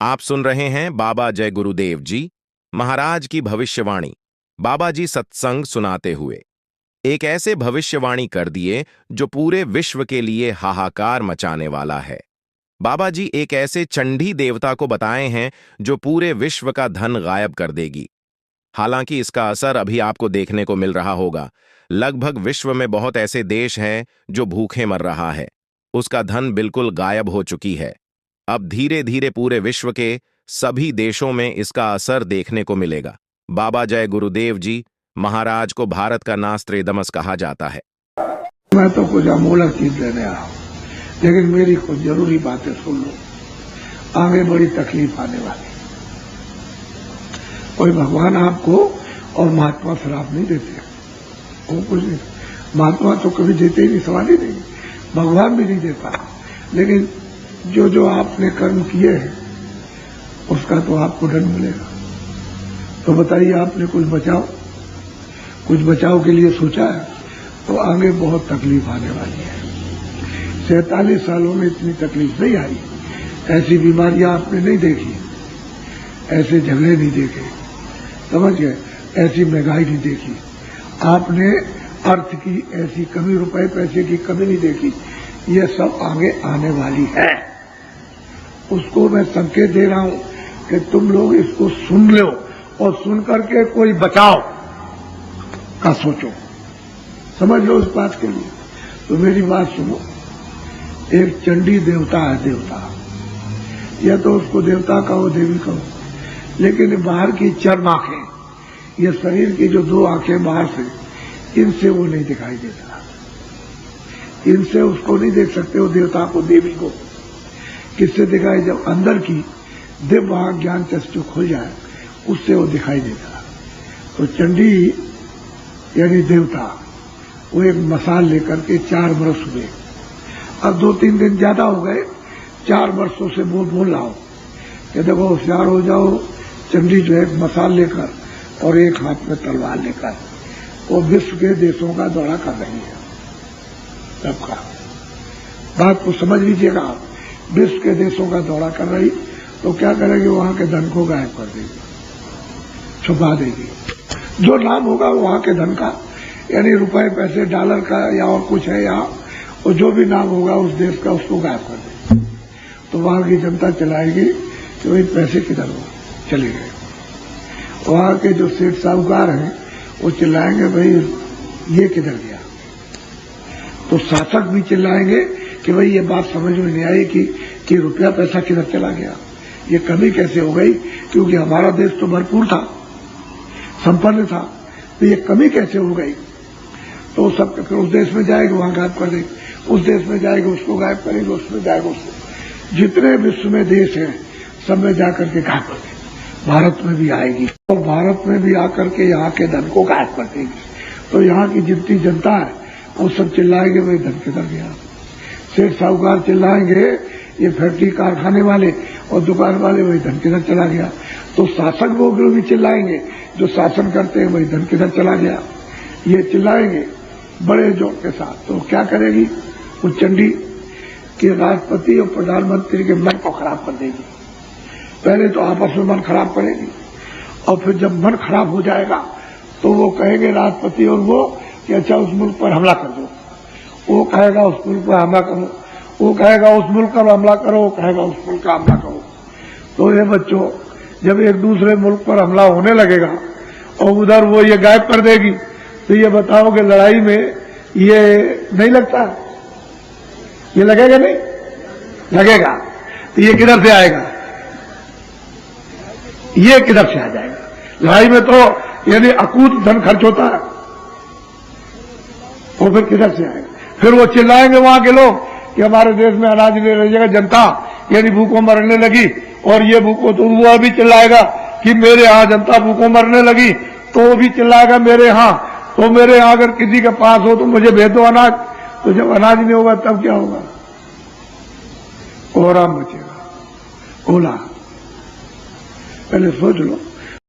आप सुन रहे हैं बाबा जय गुरुदेव जी महाराज की भविष्यवाणी। बाबा जी सत्संग सुनाते हुए एक ऐसे भविष्यवाणी कर दिए जो पूरे विश्व के लिए हाहाकार मचाने वाला है। बाबा जी एक ऐसे चंडी देवता को बताए हैं जो पूरे विश्व का धन गायब कर देगी। हालांकि इसका असर अभी आपको देखने को मिल रहा होगा। लगभग विश्व में बहुत ऐसे देश हैं जो भूखे मर रहा है। उसका धन बिल्कुल गायब हो चुकी है। अब धीरे धीरे पूरे विश्व के सभी देशों में इसका असर देखने को मिलेगा। बाबा जय गुरुदेव जी महाराज को भारत का नास्त्रेदमस कहा जाता है। मैं तो कुछ अमूलक चीज देने आया हूं, लेकिन मेरी कुछ जरूरी बातें सुन लो। आगे बड़ी तकलीफ आने वाली। कोई भगवान आपको और महात्मा श्राप नहीं देते, वो कुछ नहीं। महात्मा तो कभी देते ही नहीं, सवाल ही नहीं। भगवान भी नहीं देता। लेकिन जो जो आपने कर्म किए हैं उसका तो आपको दंड मिलेगा। तो बताइए, आपने कुछ बचाव के लिए सोचा है तो आगे बहुत तकलीफ आने वाली है। 47 सालों में इतनी तकलीफ नहीं आई। ऐसी बीमारियां आपने नहीं देखी, ऐसे झगड़े नहीं देखे, समझ गए, ऐसी महंगाई नहीं देखी आपने, अर्थ की ऐसी कमी, रुपए पैसे की कमी नहीं देखी। ये सब आगे आने वाली है। उसको मैं संकेत दे रहा हूं कि तुम लोग इसको सुन लो और सुन करके कोई बचाव का सोचो, समझ लो इस बात के लिए। तो मेरी बात सुनो। एक चंडी देवता है, देवता, या तो उसको देवता कहो, देवी कहो, लेकिन बाहर की चर्म आंखें, ये शरीर की जो 2 आंखें बाहर से, इनसे वो नहीं दिखाई देता। इनसे उसको नहीं देख सकते हो, देवता को, देवी को। किससे दिखाई? जब अंदर की दिव्य ज्ञान चक्षु खुल जाए, उससे वो दिखाई देता। तो चंडी यानी देवता, वो एक मसाल लेकर के 4 वर्ष हुए। अब 2-3 दिन ज्यादा हो गए, 4 वर्षों से बोल रहा हूं कि देखो होशियार हो जाओ। चंडी जो है एक मसाल लेकर और एक हाथ में तलवार लेकर वो विश्व के देशों का दौरा कर रही है। सबका बात को समझ लीजिएगा आप। विश्व के देशों का दौरा कर रही तो क्या करेगी? वहां के धन को गायब कर देगी, छुपा देगी। जो नाम होगा वहां के धन का, यानी रुपए पैसे डॉलर का या और कुछ है यहाँ, और जो भी नाम होगा उस देश का, उसको गायब कर देगी। तो वहां की जनता चलाएगी कि भाई पैसे किधर हो, चले गए। वहां के जो सेठ साहूकार हैं वो चिल्लाएंगे भाई ये किधर गया। तो शासक भी चिल्लाएंगे कि भाई ये बात समझ में नहीं आई कि रुपया पैसा किधर चला गया, ये कमी कैसे हो गई, क्योंकि हमारा देश तो भरपूर था, संपन्न था, तो ये कमी कैसे हो गई। तो सब उस देश में जाएगी, वहां गायब कर देगी, उस देश में जाएगी, उसको गायब करेगी, उसमें जाएगा, उसको। जितने विश्व में देश हैं सब में जाकर के गायब कर देगी। भारत में भी आएगी और भारत में भी आकर के यहाँ के धन को गायब कर देगी। तो यहाँ की जितनी जनता है वो सब चिल्लाएंगे भाई धन किधर गया। सेठ साहूकार चिल्लाएंगे, ये फैक्ट्री कारखाने वाले और दुकान वाले, वही धन किधर चला गया। तो शासक लोग भी चिल्लाएंगे, जो शासन करते हैं, वही धन किधर चला गया, ये चिल्लाएंगे बड़े जोर के साथ। तो क्या करेगी वो चंडी कि राष्ट्रपति और प्रधानमंत्री के मन को खराब कर देगी। पहले तो आपस में मन खराब करेगी, और फिर जब मन खराब हो जाएगा तो वो कहेंगे राष्ट्रपति और वो कि अच्छा उस मुल्क पर हमला कर दो। वो कहेगा उस मुल्क पर हमला करो, वो कहेगा उस मुल्क पर हमला करो, वो कहेगा उस मुल्क का हमला करो। तो ये बच्चों, जब एक दूसरे मुल्क पर हमला होने लगेगा और उधर वो ये गायब कर देगी, तो ये बताओ कि लड़ाई में ये नहीं लगता, ये लगेगा नहीं लगेगा। तो ये किधर से आएगा, ये किधर से आ जाएगा। लड़ाई में तो यानी अकूत धन खर्च होता है, वो फिर किधर से आएगा। फिर वो चिल्लाएंगे वहां के लोग कि हमारे देश में अनाज नहीं रहिएगा, जनता यानी भूखों मरने लगी। और ये भूखों, तो वो भी चिल्लाएगा कि मेरे यहां जनता भूखों मरने लगी, तो वो भी चिल्लाएगा मेरे यहां, तो मेरे यहां अगर किसी के पास हो तो मुझे भेज दो अनाज। तो जब अनाज नहीं होगा तब क्या होगा? कोहराम मचेगा, ओला। पहले सोच लो।